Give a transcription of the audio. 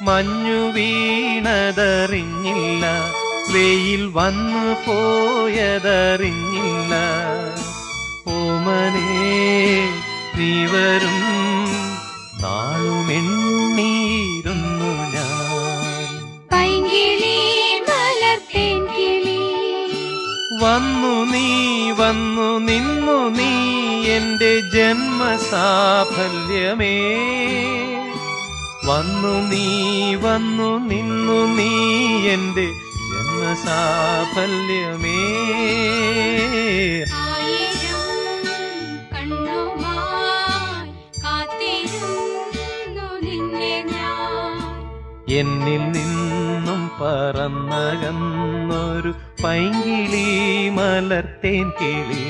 മഞ്ഞു വീണതറിഞ്ഞില്ല, വെയിൽ വന്നു പോയതറിഞ്ഞില്ല. ഓമനേ നീ വരും നാളുമെണ്ണീരുന്നു ഞാൻ. വന്നു നീ വന്നു നിന്നു നീ എന്റെ ജന്മസാഫല്യമേ. വന്നു നീ വന്നു നിന്നു നീ എന്റെ ജന്മസാഫല്യമേ. എന്നിൽ നിന്നും പറന്നകന്നൊരു പൈങ്കിളി മലർത്തേൻ കിളി.